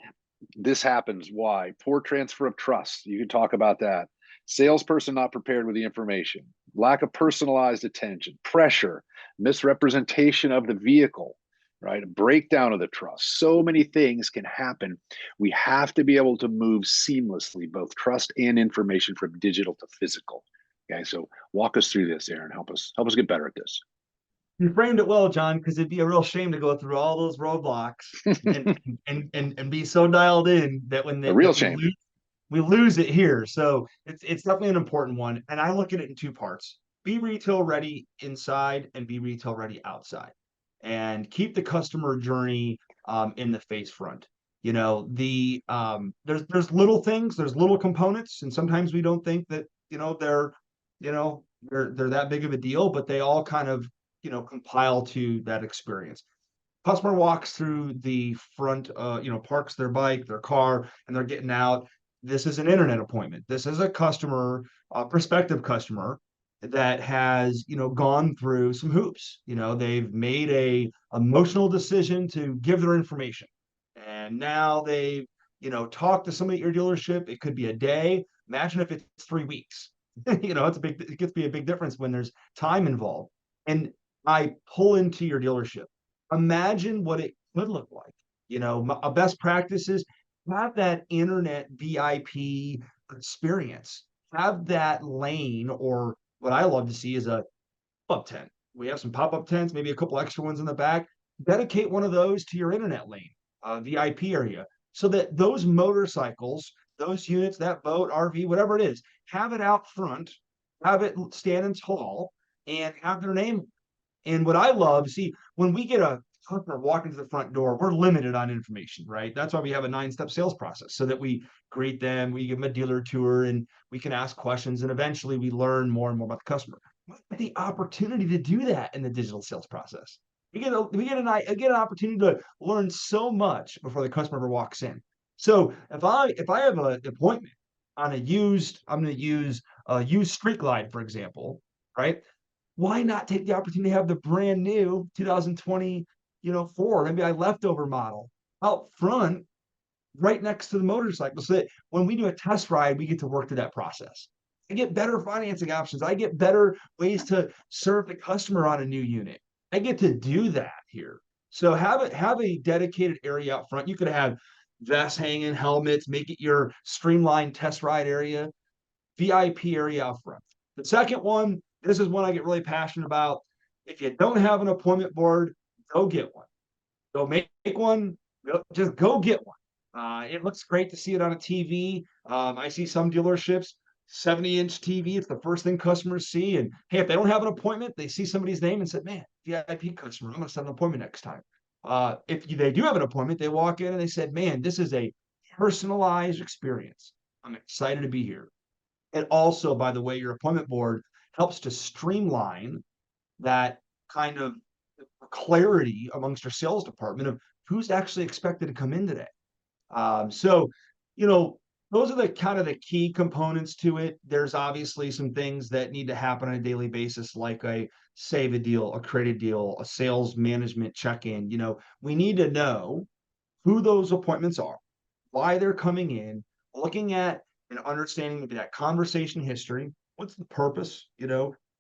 S1: This happens. Why? Poor transfer of trust. You can talk about that. Salesperson not prepared with the information, lack of personalized attention, pressure, misrepresentation of the vehicle, right? A breakdown of the trust. So many things can happen. We have to be able to move seamlessly, both trust and information from digital to physical. Okay, so walk us through this, Aaron. Help us get better at this.
S2: You framed it well, John, because it'd be a real shame to go through all those roadblocks and be so dialed in that when
S1: A real shame.
S2: We lose it here. So it's definitely an important one. And I look at it in two parts: be retail ready inside and be retail ready outside, and keep the customer journey in the face front. There's little things, there's little components, and sometimes we don't think that they're that big of a deal, but they all kind of compile to that experience. Customer walks through the front, parks their bike, their car, and they're getting out. This is an internet appointment. This is a customer, prospective customer that has, gone through some hoops. They've made a emotional decision to give their information. And now they've, talked to somebody at your dealership. It could be a day. Imagine if it's 3 weeks. It gets to be a big difference when there's time involved. And I pull into your dealership. Imagine what it could look like. A best practice is have that internet VIP experience. Have that lane, or what I love to see is a pop-up tent. We have some pop-up tents, maybe a couple extra ones in the back. Dedicate one of those to your internet lane, VIP area, so that those motorcycles, those units, that boat, RV, whatever it is, have it out front, have it standing tall, and have their name. And what I love, see, when we get a customer walking to the front door, we're limited on information, right? That's why we have a 9-step sales process, so that we greet them, we give them a dealer tour, and we can ask questions, and eventually we learn more and more about the customer. We get the opportunity to do that in the digital sales process. We get an opportunity to learn so much before the customer ever walks in. So if I have an appointment on I'm going to use a used Street Glide, for example, right? Why not take the opportunity to have the brand new 2020, Ford, maybe a leftover model out front, right next to the motorcycle, so that when we do a test ride, we get to work through that process. I get better financing options. I get better ways to serve the customer on a new unit. I get to do that here. So have a dedicated area out front. You could have vests hanging, helmets, make it your streamlined test ride area, VIP area out front. The second one, this is one I get really passionate about. If you don't have an appointment board, go get one. Go make one. Just go get one. It looks great to see it on a TV. I see some dealerships, 70-inch TV. It's the first thing customers see. And hey, if they don't have an appointment, they see somebody's name and said, "Man, VIP customer, I'm going to set an appointment next time." If they do have an appointment, they walk in and they said, "Man, this is a personalized experience. I'm excited to be here." And also, by the way, your appointment board helps to streamline that kind of clarity amongst your sales department of who's actually expected to come in today. So, you know, those are the kind of the key components to it. There's obviously some things that need to happen on a daily basis, like a save a deal, a create a deal, a sales management check-in. We need to know who those appointments are, why they're coming in, looking at and understanding maybe that conversation history. What's the purpose,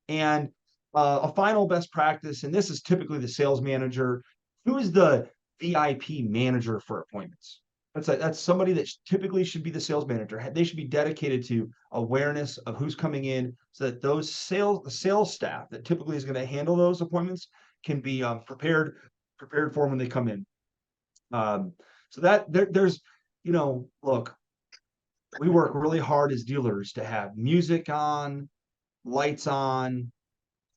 S2: and a final best practice, and this is typically the sales manager. Who is the VIP manager for appointments? That's somebody that typically should be the sales manager. They should be dedicated to awareness of who's coming in, so that the sales staff that typically is going to handle those appointments can be prepared for when they come in. So that there's, look, we work really hard as dealers to have music on, lights on,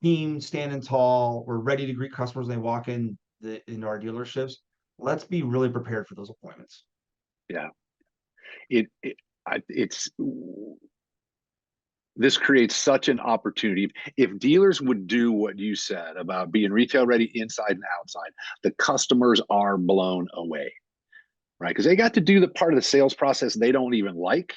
S2: team standing tall. We're ready to greet customers when they walk into our dealerships. Let's be really prepared for those appointments.
S1: Yeah, it's this creates such an opportunity. If dealers would do what you said about being retail ready inside and outside, the customers are blown away, right? Because they got to do the part of the sales process they don't even like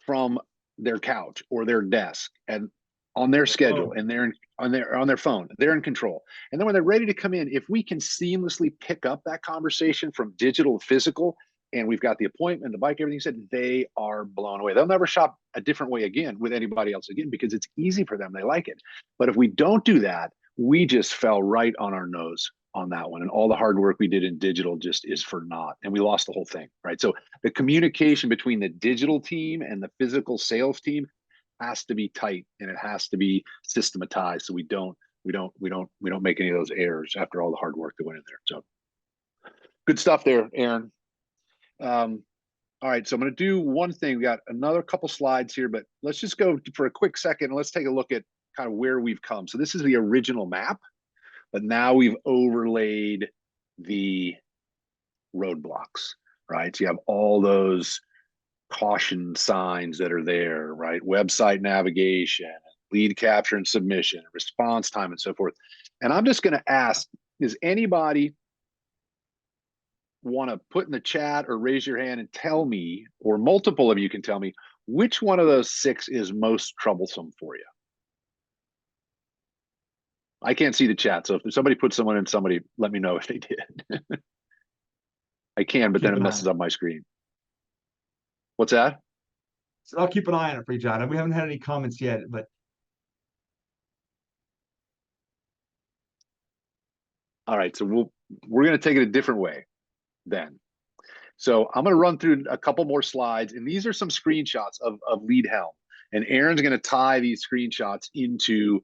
S1: from their couch or their desk and on their schedule, and they're on their phone. They're in control. And then when they're ready to come in, if we can seamlessly pick up that conversation from digital to physical, and we've got the appointment, the bike, everything you said, they are blown away. They'll never shop a different way again with anybody else again, because it's easy for them. They like it. But if we don't do that, we just fell right on our nose on that one. And all the hard work we did in digital just is for naught. And we lost the whole thing, right? So the communication between the digital team and the physical sales team has to be tight, and it has to be systematized, so we don't make any of those errors after all the hard work that went in there. So good stuff there, Aaron. All right, so I'm going to do one thing. We got another couple slides here, but let's just go for a quick second and let's take a look at kind of where we've come. So this is the original map, but now we've overlaid the roadblocks, right? So you have all those caution signs that are there, right? Website navigation, lead capture and submission, response time, and so forth. And I'm just going to ask, does anybody want to put in the chat or raise your hand and tell me, or multiple of you can tell me, which one of those 6 is most troublesome for you? I can't see the chat, so if somebody puts someone in, somebody let me know if they did. I can, but then it messes up my screen. What's that?
S2: So I'll keep an eye on it for you, John. We haven't had any comments yet, but
S1: All right, so we're going to take it a different way then. So I'm going to run through a couple more slides, and these are some screenshots of Lead Helm. And Aaron's going to tie these screenshots into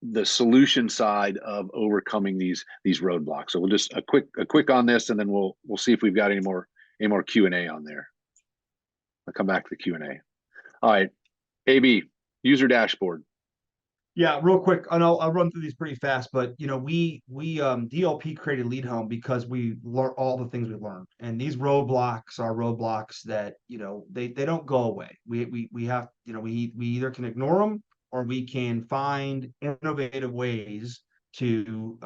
S1: the solution side of overcoming these roadblocks. So we'll just a quick on this, and then we'll see if we've got any more Q&A on there. I'll come back to the Q&A. All right, AB, user dashboard.
S2: Yeah, real quick, and I'll run through these pretty fast. But we DLP created Lead Helm because we learned all the things we learned, and these roadblocks are roadblocks that they don't go away. We have we either can ignore them or we can find innovative ways to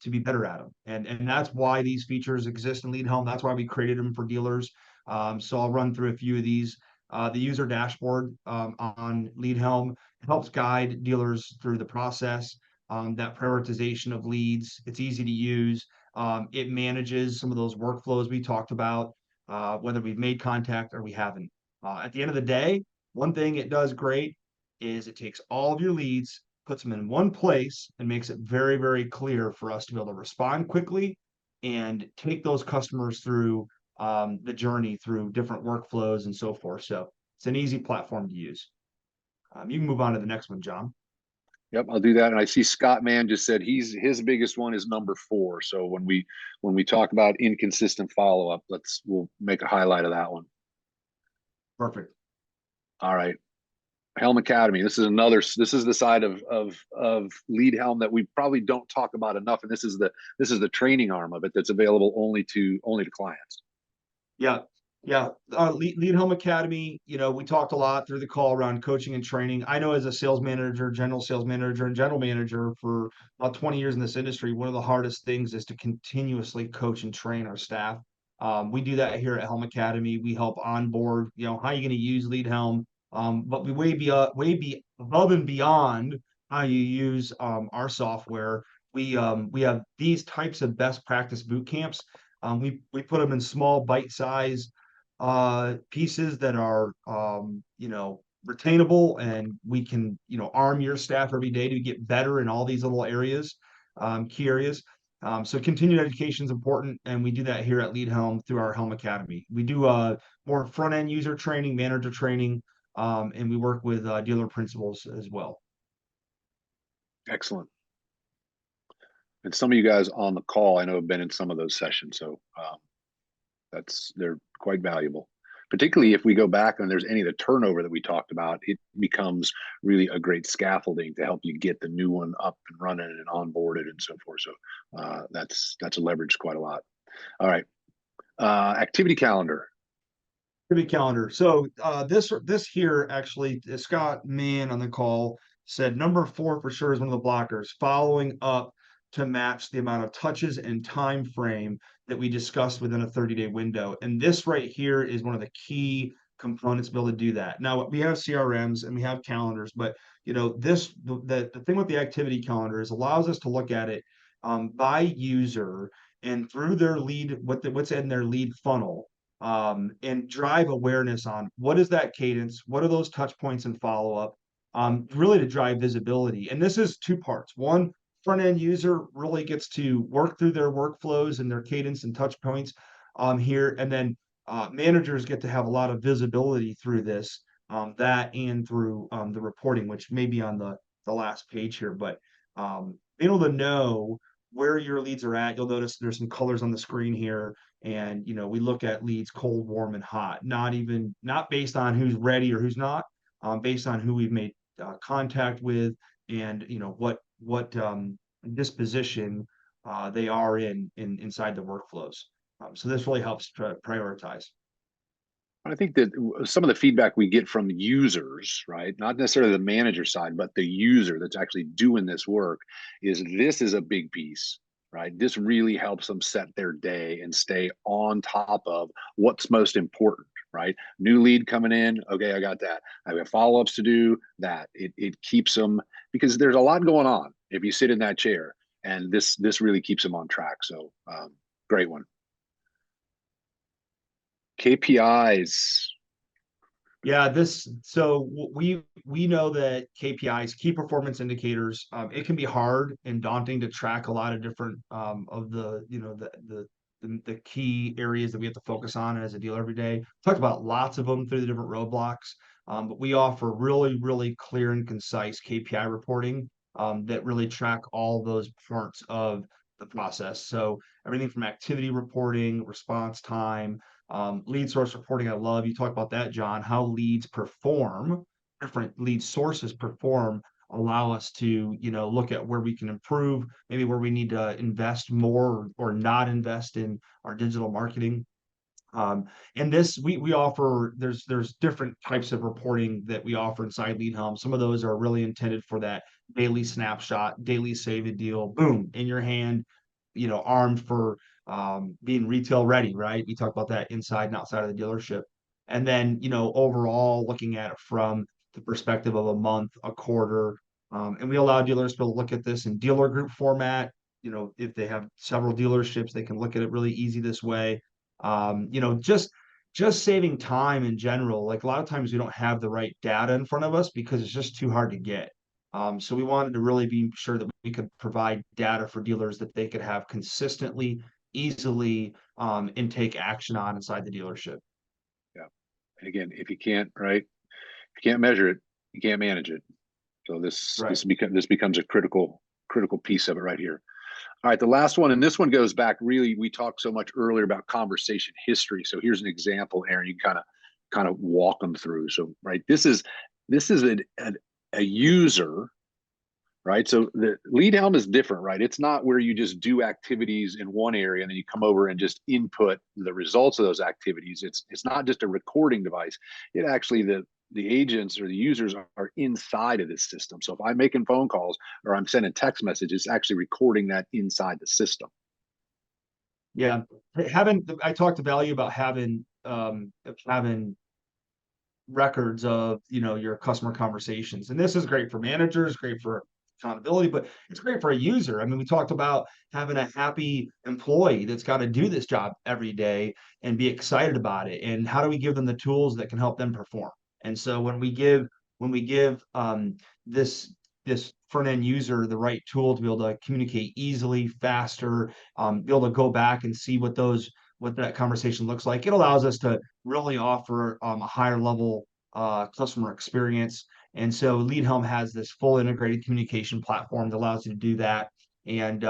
S2: be better at them, and that's why these features exist in Lead Helm. That's why we created them for dealers. So I'll run through a few of these. The user dashboard on Lead Helm helps guide dealers through the process, that prioritization of leads. It's easy to use. It manages some of those workflows we talked about, whether we've made contact or we haven't. At the end of the day, one thing it does great is it takes all of your leads, puts them in one place, and makes it very, very clear for us to be able to respond quickly and take those customers through the journey through different workflows and so forth. So it's an easy platform to use. You can move on to the next one, John.
S1: Yep, I'll do that. And I see Scott Mann just said his biggest one is number 4. So when we talk about inconsistent follow-up, we'll make a highlight of that one.
S2: Perfect.
S1: All right. Helm Academy. This is the side of Lead Helm that we probably don't talk about enough. And this is the training arm of it that's available only to clients.
S2: Yeah. Yeah. Lead Helm Academy, we talked a lot through the call around coaching and training. I know as a sales manager, general sales manager, and general manager for about 20 years in this industry, one of the hardest things is to continuously coach and train our staff. We do that here at Helm Academy. We help onboard, how are you going to use Lead Helm? But we way above and beyond how you use our software. We have these types of best practice boot camps. We put them in small bite-sized pieces that are retainable, and we can arm your staff every day to get better in all these little areas, key areas. So continued education is important, and we do that here at Lead Helm through our Helm Academy. We do more front-end user training, manager training, and we work with dealer principals as well.
S1: Excellent. And some of you guys on the call, I know, have been in some of those sessions, so they're quite valuable. Particularly if we go back and there's any of the turnover that we talked about, it becomes really a great scaffolding to help you get the new one up and running and onboarded and so forth. So that's leveraged quite a lot. All right, activity calendar.
S2: Activity calendar. So this here actually, Scott Mann on the call said number 4 for sure is one of the blockers, following up to match the amount of touches and time frame that we discussed within a 30-day window. And this right here is one of the key components to be able to do that. Now, we have CRMs and we have calendars, but the thing with the activity calendar is allows us to look at it by user and through their lead, what's in their lead funnel, and drive awareness on what is that cadence, what are those touch points and follow-up, really to drive visibility. And this is 2 parts. One, front-end user really gets to work through their workflows and their cadence and touch points here. And then managers get to have a lot of visibility through this, that and through the reporting, which may be on the last page here. But being able to know where your leads are at, you'll notice there's some colors on the screen here. And, we look at leads cold, warm, and hot, not based on who's ready or who's not, based on who we've made contact with and, what disposition they are inside the workflows. So this really helps to prioritize.
S1: I think that some of the feedback we get from users, right, not necessarily the manager side, but the user that's actually doing this work, this is a big piece, right? This really helps them set their day and stay on top of what's most important, right? New lead coming in, okay, I got that. I have follow-ups to do. That it keeps them, because there's a lot going on if you sit in that chair, and this really keeps them on track. So great one. KPIs.
S2: Yeah, we know that KPIs, key performance indicators, it can be hard and daunting to track a lot of different of the the key areas that we have to focus on as a dealer every day. Talked about lots of them through the different roadblocks, but we offer really clear and concise KPI reporting that really track all those parts of the process. So everything from activity reporting, response time, lead source reporting. I love you talk about that, John. How leads perform, different lead sources perform, allow us to look at where we can improve, maybe where we need to invest more or not invest in our digital marketing. And this we offer. There's different types of reporting that we offer inside Lead Helm. Some of those are really intended for that daily snapshot, daily save a deal, boom, in your hand, armed for being retail ready, right? We talk about that inside and outside of the dealership. And then, overall looking at it from the perspective of a month, a quarter. And we allow dealers to look at this in dealer group format. If they have several dealerships, they can look at it really easy this way. Just saving time in general. Like a lot of times we don't have the right data in front of us because it's just too hard to get. So we wanted to really be sure that we could provide data for dealers that they could have consistently, easily, and take action on inside the dealership.
S1: Yeah. And again, if you can't, right, if you can't measure it, you can't manage it. So
S2: Right.
S1: this becomes a critical piece of it right here. All right, the last one, and this one goes back really, we talked so much earlier about conversation history. So here's an example, Aaron, you kind of walk them through. So, right, this is a user, right? So the lead helm is different, right? It's not where you just do activities in one area and then you come over and just input the results of those activities. It's not just a recording device. It actually the agents or the users are inside of this system. So if I'm making phone calls or I'm sending text messages, it's actually recording that inside the system.
S2: Yeah. I talked to value about having records of your customer conversations, and this is great for managers, great for accountability, but it's great for a user. I mean, we talked about having a happy employee that's got to do this job every day and be excited about it, and how do we give them the tools that can help them perform? And so when we give this front end user the right tool to be able to communicate easily, faster, be able to go back and see what that conversation looks like, it allows us to really offer a higher level customer experience. And so Lead Helm has this full integrated communication platform that allows you to do that. And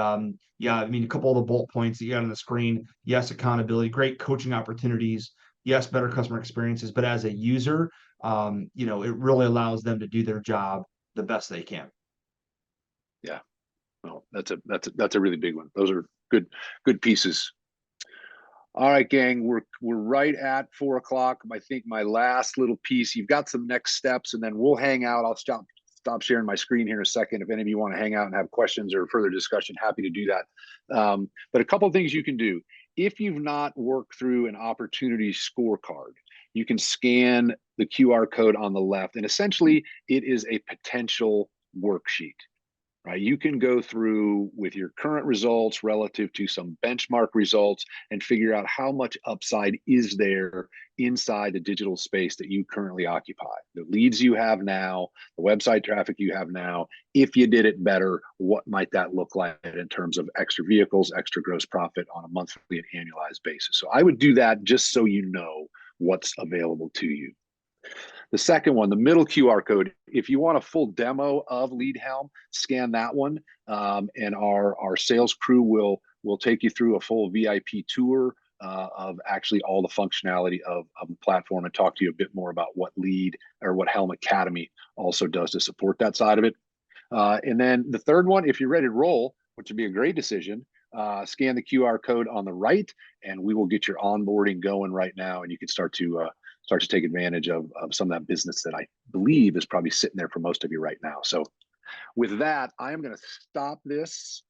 S2: yeah, I mean, a couple of the bullet points that you got on the screen. Yes, accountability, great coaching opportunities. Yes, better customer experiences. But as a user, it really allows them to do their job the best they can.
S1: Yeah. Well, that's a really big one. Those are good pieces. All right, gang, we're right at 4 o'clock. I think my last little piece. You've got some next steps, and then we'll hang out. I'll stop sharing my screen here in a second. If any of you want to hang out and have questions or further discussion, happy to do that. But a couple of things you can do if you've not worked through an opportunity scorecard. You can scan the QR code on the left, and essentially it is a potential worksheet. Right? You can go through with your current results relative to some benchmark results and figure out how much upside is there inside the digital space that you currently occupy. The leads you have now, the website traffic you have now, if you did it better, what might that look like in terms of extra vehicles, extra gross profit on a monthly and annualized basis? So I would do that just so you know what's available to you. The second one, the middle QR code, if you want a full demo of Lead Helm, scan that one. And our sales crew will take you through a full VIP tour of actually all the functionality of the platform and talk to you a bit more about what Lead or what Helm Academy also does to support that side of it. And then the third one, if you're ready to roll, which would be a great decision, scan the QR code on the right, and we will get your onboarding going right now, and you can start to take advantage of some of that business that I believe is probably sitting there for most of you right now. So with that, I am going to stop this